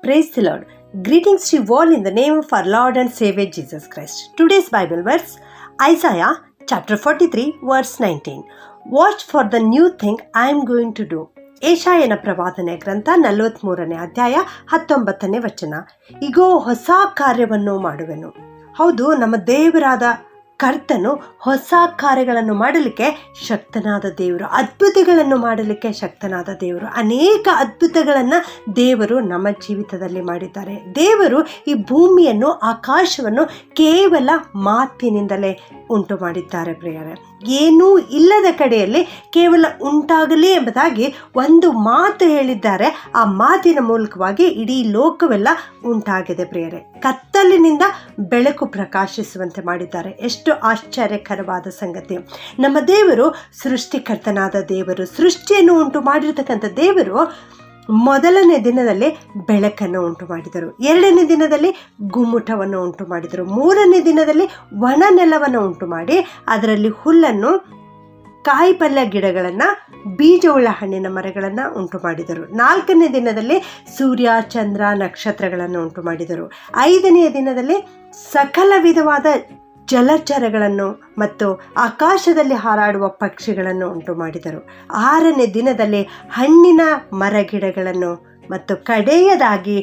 Praise the Lord. Greetings to you all in the name of our Lord and Savior Jesus Christ. Today's Bible verse, Isaiah chapter 43 verse 19. Watch for the new thing I am going to do. ಏಷಾಯನ ಪ್ರವಾದನೆ ಗ್ರಂಥ 43ನೇ ಅಧ್ಯಾಯ 19ನೇ ವಚನ. ಇಗೋ ಹೊಸ ಕಾರ್ಯವನ್ನು ಮಾಡುವೆನು. ಹೌದು, ನಮ್ಮ ದೇವರಾದ ಕರ್ತನು ಹೊಸ ಕಾರ್ಯಗಳನ್ನು ಮಾಡಲಿಕ್ಕೆ ಶಕ್ತನಾದ ದೇವರು, ಅದ್ಭುತಗಳನ್ನು ಮಾಡಲಿಕ್ಕೆ ಶಕ್ತನಾದ ದೇವರು. ಅನೇಕ ಅದ್ಭುತಗಳನ್ನು ದೇವರು ನಮ್ಮ ಜೀವಿತದಲ್ಲಿ ಮಾಡಿದ್ದಾರೆ. ದೇವರು ಈ ಭೂಮಿಯನ್ನು, ಆಕಾಶವನ್ನು ಕೇವಲ ಮಾತಿನಿಂದಲೇ ಉಂಟು ಮಾಡಿದ್ದಾರೆ ಪ್ರಿಯರೇ. ಏನೂ ಇಲ್ಲದ ಕಡೆಯಲ್ಲಿ ಕೇವಲ ಉಂಟಾಗಲಿ ಎಂಬುದಾಗಿ ಒಂದು ಮಾತು ಹೇಳಿದ್ದಾರೆ. ಆ ಮಾತಿನ ಮೂಲಕವಾಗಿ ಇಡೀ ಲೋಕವೆಲ್ಲ ಉಂಟಾಗಿದೆ ಪ್ರಿಯರೇ. ಕತ್ತಲಿನಿಂದ ಬೆಳಕು ಪ್ರಕಾಶಿಸುವಂತೆ ಮಾಡಿದ್ದಾರೆ. ಎಷ್ಟು ಆಶ್ಚರ್ಯಕರವಾದ ಸಂಗತಿ! ನಮ್ಮ ದೇವರು ಸೃಷ್ಟಿಕರ್ತನಾದ ದೇವರು, ಸೃಷ್ಟಿಯನ್ನು ಉಂಟು ಮಾಡಿರ್ತಕ್ಕಂಥ ದೇವರು ಮೊದಲನೇ ದಿನದಲ್ಲಿ ಬೆಳಕನ್ನು ಉಂಟು ಮಾಡಿದರು, ಎರಡನೇ ದಿನದಲ್ಲಿ ಗುಮ್ಮಟವನ್ನು ಉಂಟು ಮಾಡಿದರು, ಮೂರನೇ ದಿನದಲ್ಲಿ ಒಣ ನೆಲವನ್ನು ಉಂಟು ಮಾಡಿ ಅದರಲ್ಲಿ ಹುಲ್ಲನ್ನು, ಕಾಯಿಪಲ್ಯ ಗಿಡಗಳನ್ನು, ಬೀಜವುಳ್ಳ ಹಣ್ಣಿನ ಮರಗಳನ್ನು ಉಂಟು ಮಾಡಿದರು. ನಾಲ್ಕನೇ ದಿನದಲ್ಲಿ ಸೂರ್ಯ, ಚಂದ್ರ, ನಕ್ಷತ್ರಗಳನ್ನು ಉಂಟು ಮಾಡಿದರು. ಐದನೆಯ ದಿನದಲ್ಲಿ ಸಕಲ ವಿಧವಾದ ಜಲಚರಗಳನ್ನು ಮತ್ತು ಆಕಾಶದಲ್ಲಿ ಹಾರಾಡುವ ಪಕ್ಷಿಗಳನ್ನು ಉಂಟು ಮಾಡಿದರು. ಆರನೇ ದಿನದಲ್ಲಿ ಹಣ್ಣಿನ ಮರಗಿಡಗಳನ್ನು ಮತ್ತು ಕಡೆಯದಾಗಿ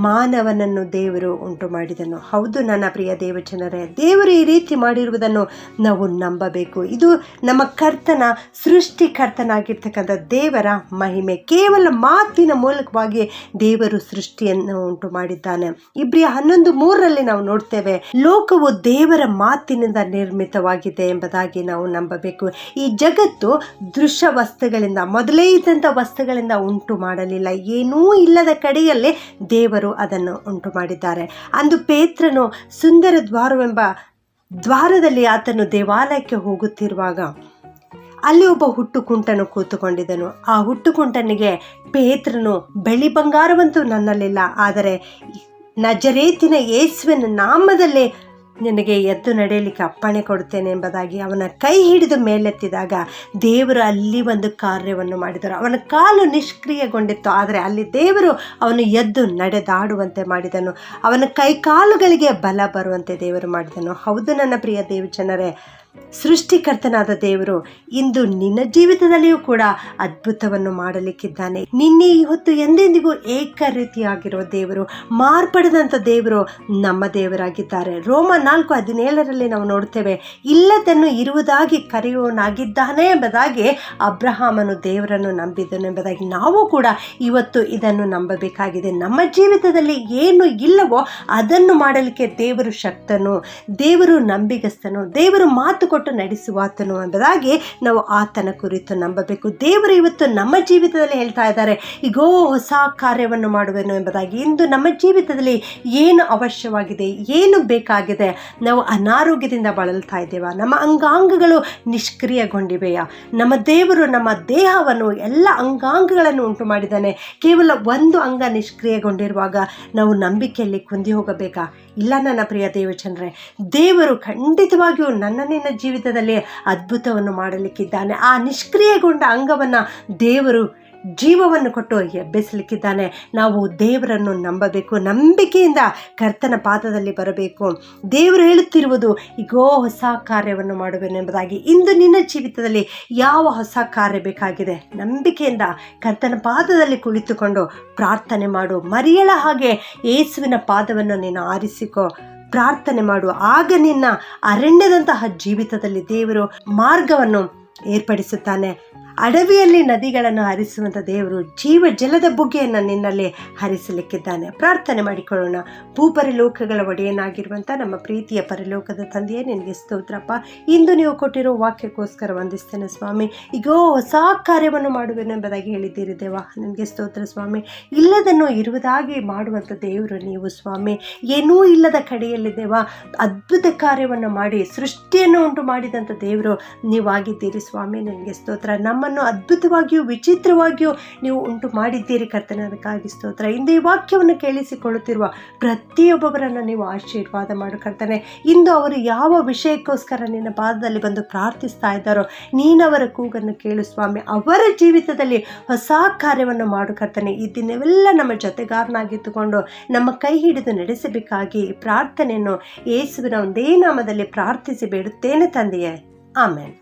ಮಾನವನನ್ನು ದೇವರು ಉಂಟು ಮಾಡಿದನು. ಹೌದು ನನ್ನ ಪ್ರಿಯ ದೇವಜನರೇ, ದೇವರು ಈ ರೀತಿ ಮಾಡಿರುವುದನ್ನು ನಾವು ನಂಬಬೇಕು. ಇದು ನಮ್ಮ ಕರ್ತನ, ಸೃಷ್ಟಿಕರ್ತನಾಗಿರ್ತಕ್ಕಂಥ ದೇವರ ಮಹಿಮೆ. ಕೇವಲ ಮಾತಿನ ಮೂಲಕವಾಗಿ ದೇವರು ಸೃಷ್ಟಿಯನ್ನು ಉಂಟು ಮಾಡಿದ್ದಾನೆ. ಇಬ್ರಿಯ 11:3 ನಾವು ನೋಡ್ತೇವೆ, ಲೋಕವು ದೇವರ ಮಾತಿನಿಂದ ನಿರ್ಮಿತವಾಗಿದೆ ಎಂಬುದಾಗಿ ನಾವು ನಂಬಬೇಕು. ಈ ಜಗತ್ತು ದೃಶ್ಯ ವಸ್ತುಗಳಿಂದ, ಮೊದಲೇ ಇದ್ದಂಥ ವಸ್ತುಗಳಿಂದ ಉಂಟು ಮಾಡಲಿಲ್ಲ. ಏನೂ ಇಲ್ಲದ ಕಡೆಯಲ್ಲೇ ದೇವರು ಅದನ್ನು ಉಂಟು ಮಾಡಿದ್ದಾರೆ. ಅಂದು ಪೇತ್ರನು ಸುಂದರ ದ್ವಾರವೆಂಬ ದ್ವಾರದಲ್ಲಿ ಆತನು ದೇವಾಲಯಕ್ಕೆ ಹೋಗುತ್ತಿರುವಾಗ ಅಲ್ಲಿ ಒಬ್ಬ ಹುಟ್ಟುಕುಂಟನು ಕೂತುಕೊಂಡಿದ್ದನು. ಆ ಹುಟ್ಟುಕುಂಟನಿಗೆ ಪೇತ್ರನು, ಬೆಳ್ಳಿ ಬಂಗಾರವಂತೂ ನನ್ನಲ್ಲಿಲ್ಲ, ಆದರೆ ನಜರೇತಿನ ಯೇಸುವಿನ ನಾಮದಲ್ಲೇ ನಿನಗೆ ಎದ್ದು ನಡೆಯಲಿಕ್ಕೆ ಅಪ್ಪಣೆ ಕೊಡುತ್ತೇನೆ ಎಂಬುದಾಗಿ ಅವನ ಕೈ ಹಿಡಿದು ಮೇಲೆತ್ತಿದಾಗ ದೇವರು ಅಲ್ಲಿ ಒಂದು ಕಾರ್ಯವನ್ನು ಮಾಡಿದರು. ಅವನ ಕಾಲು ನಿಷ್ಕ್ರಿಯಗೊಂಡಿತ್ತು, ಆದರೆ ಅಲ್ಲಿ ದೇವರು ಅವನು ಎದ್ದು ನಡೆದಾಡುವಂತೆ ಮಾಡಿದನು. ಅವನ ಕೈ ಕಾಲುಗಳಿಗೆ ಬಲ ಬರುವಂತೆ ದೇವರು ಮಾಡಿದನು. ಹೌದು ನನ್ನ ಪ್ರಿಯ ದೇವಜನರೇ, ಸೃಷ್ಟಿಕರ್ತನಾದ ದೇವರು ಇಂದು ನಿನ್ನ ಜೀವಿತದಲ್ಲಿಯೂ ಕೂಡ ಅದ್ಭುತವನ್ನು ಮಾಡಲಿಕ್ಕಿದ್ದಾನೆ. ನಿನ್ನೆ ಇವತ್ತು ಎಂದೆಂದಿಗೂ ಏಕ ರೀತಿಯಾಗಿರುವ ದೇವರು, ಮಾರ್ಪಡದಂಥ ದೇವರು ನಮ್ಮ ದೇವರಾಗಿದ್ದಾರೆ. ರೋಮ 4:17 ನಾವು ನೋಡ್ತೇವೆ, ಇಲ್ಲದನ್ನು ಇರುವುದಾಗಿ ಕರೆಯುವನಾಗಿದ್ದಾನೆ ಎಂಬುದಾಗಿ ಅಬ್ರಹಾಮನು ದೇವರನ್ನು ನಂಬಿದನು ಎಂಬುದಾಗಿ ನಾವು ಕೂಡ ಇವತ್ತು ಇದನ್ನು ನಂಬಬೇಕಾಗಿದೆ. ನಮ್ಮ ಜೀವಿತದಲ್ಲಿ ಏನು ಇಲ್ಲವೋ ಅದನ್ನು ಮಾಡಲಿಕ್ಕೆ ದೇವರು ಶಕ್ತನು, ದೇವರು ನಂಬಿಗಸ್ತನು, ದೇವರು ಮಾತು ಕೊಟ್ಟು ನಡೆಸುವಾತನು ಎಂಬುದಾಗಿ ನಾವು ಆತನ ಕುರಿತು ನಂಬಬೇಕು. ದೇವರು ಇವತ್ತು ನಮ್ಮ ಜೀವಿತದಲ್ಲಿ ಹೇಳ್ತಾ ಇದ್ದಾರೆ, ಈಗೋ ಹೊಸ ಕಾರ್ಯವನ್ನು ಮಾಡುವೆನು ಎಂಬುದಾಗಿ. ಇಂದು ನಮ್ಮ ಜೀವಿತದಲ್ಲಿ ಏನು ಅವಶ್ಯವಾಗಿದೆ, ಏನು ಬೇಕಾಗಿದೆ? ನಾವು ಅನಾರೋಗ್ಯದಿಂದ ಬಳಲ್ತಾ ಇದ್ದೇವಾ? ನಮ್ಮ ಅಂಗಾಂಗಗಳು ನಿಷ್ಕ್ರಿಯಗೊಂಡಿವೆಯಾ? ನಮ್ಮ ದೇವರು ನಮ್ಮ ದೇಹವನ್ನು, ಎಲ್ಲ ಅಂಗಾಂಗಗಳನ್ನು ಉಂಟು ಮಾಡಿದ್ದಾನೆ. ಕೇವಲ ಒಂದು ಅಂಗ ನಿಷ್ಕ್ರಿಯಗೊಂಡಿರುವಾಗ ನಾವು ನಂಬಿಕೆಯಲ್ಲಿ ಕುಂದಿ ಹೋಗಬೇಕಾ? ಇಲ್ಲ ನನ್ನ ಪ್ರಿಯ ದೇವಜನರೇ, ದೇವರು ಖಂಡಿತವಾಗಿಯೂ ನಿನ್ನ ಜೀವಿತದಲ್ಲಿ ಅದ್ಭುತವನ್ನು ಮಾಡಲಿಕ್ಕಿದ್ದಾನೆ. ಆ ನಿಷ್ಕ್ರಿಯಗೊಂಡ ಅಂಗವನ್ನು ದೇವರು ಜೀವವನ್ನು ಕೊಟ್ಟು ಎಬ್ಬಿಸಲಿಕ್ಕಿದ್ದಾನೆ. ನಾವು ದೇವರನ್ನು ನಂಬಬೇಕು, ನಂಬಿಕೆಯಿಂದ ಕರ್ತನ ಪಾದದಲ್ಲಿ ಬರಬೇಕು. ದೇವರು ಹೇಳುತ್ತಿರುವುದು, ಈಗೋ ಹೊಸ ಕಾರ್ಯವನ್ನು ಮಾಡುವೆನು ಎಂಬುದಾಗಿ. ಇಂದು ನಿನ್ನ ಜೀವಿತದಲ್ಲಿ ಯಾವ ಹೊಸ ಕಾರ್ಯ ಬೇಕಾಗಿದೆ? ನಂಬಿಕೆಯಿಂದ ಕರ್ತನ ಪಾದದಲ್ಲಿ ಕುಳಿತುಕೊಂಡು ಪ್ರಾರ್ಥನೆ ಮಾಡು. ಮರಿಯಳ ಹಾಗೆ ಯೇಸುವಿನ ಪಾದವನ್ನು ನೀನು ಆರಿಸಿಕೋ, ಪ್ರಾರ್ಥನೆ ಮಾಡು. ಆಗ ನಿನ್ನ ಅರಣ್ಯದಂತಹ ಜೀವಿತದಲ್ಲಿ ದೇವರು ಮಾರ್ಗವನ್ನು ಏರ್ಪಡಿಸುತ್ತಾನೆ. ಅಡವಿಯಲ್ಲಿ ನದಿಗಳನ್ನು ಹರಿಸುವಂಥ ದೇವರು ಜೀವ ಜಲದ ಬುಗ್ಗೆಯನ್ನು ನಿನ್ನಲ್ಲಿ ಹರಿಸಲಿಕ್ಕಿದ್ದಾನೆ. ಪ್ರಾರ್ಥನೆ ಮಾಡಿಕೊಳ್ಳೋಣ. ಭೂಪರಲೋಕಗಳ ಒಡೆಯನಾಗಿರುವಂಥ ನಮ್ಮ ಪ್ರೀತಿಯ ಪರಲೋಕದ ತಂದೆಯೇ, ನಿನಗೆ ಸ್ತೋತ್ರಪ್ಪ. ಇಂದು ನೀವು ಕೊಟ್ಟಿರೋ ವಾಕ್ಯಕ್ಕೋಸ್ಕರ ವಂದಿಸ್ತೇನೆ ಸ್ವಾಮಿ. ಈಗೋ ಹೊಸ ಕಾರ್ಯವನ್ನು ಮಾಡುವೆನು ಎಂಬುದಾಗಿ ಹೇಳಿದ್ದೀರಿ ದೇವ, ನಿನಗೆ ಸ್ತೋತ್ರ ಸ್ವಾಮಿ. ಇಲ್ಲದನ್ನು ಇರುವುದಾಗಿ ಮಾಡುವಂಥ ದೇವರು ನೀವು ಸ್ವಾಮಿ. ಏನೂ ಇಲ್ಲದ ಕಡೆಯಲ್ಲಿ ದೇವ ಅದ್ಭುತ ಕಾರ್ಯವನ್ನು ಮಾಡಿ ಸೃಷ್ಟಿಯನ್ನು ಉಂಟು ಮಾಡಿದಂಥ ದೇವರು ನೀವಾಗಿದ್ದೀರಿ ಸ್ವಾಮಿ. ನಿನಗೆ ಸ್ತೋತ್ರ. ನಮ್ಮ ಕಾರ್ಯವನ್ನು ಅದ್ಭುತವಾಗಿಯೂ ವಿಚಿತ್ರವಾಗಿಯೂ ನೀವು ಉಂಟು ಮಾಡಿದ್ದೀರಿ ಕರ್ತನೆ. ಅದಕ್ಕಾಗಿ ಸ್ತೋತ್ರ. ಇಂದು ಈ ವಾಕ್ಯವನ್ನು ಕೇಳಿಸಿಕೊಳ್ಳುತ್ತಿರುವ ಪ್ರತಿಯೊಬ್ಬೊಬ್ಬರನ್ನು ನೀವು ಆಶೀರ್ವಾದ ಮಾಡು ಕರ್ತನೆ. ಇಂದು ಅವರು ಯಾವ ವಿಷಯಕ್ಕೋಸ್ಕರ ನಿನ್ನ ಪಾದದಲ್ಲಿ ಬಂದು ಪ್ರಾರ್ಥಿಸ್ತಾ ಇದ್ದಾರೋ ನೀನವರ ಕೂಗನ್ನು ಕೇಳು ಸ್ವಾಮಿ. ಅವರ ಜೀವಿತದಲ್ಲಿ ಹೊಸ ಕಾರ್ಯವನ್ನು ಮಾಡು ಕರ್ತನೆ. ಈ ದಿನವೆಲ್ಲ ನಮ್ಮ ಜೊತೆಗಾರನಾಗಿದ್ದುಕೊಂಡು ನಮ್ಮ ಕೈ ಹಿಡಿದು ನಡೆಸಬೇಕಾಗಿ ಪ್ರಾರ್ಥನೆಯನ್ನು ಯೇಸುವಿನ ಒಂದೇ ನಾಮದಲ್ಲಿ ಪ್ರಾರ್ಥಿಸಿ ಬೇಡುತ್ತೇನೆ ತಂದೆಯೇ. ಆಮೆನ್.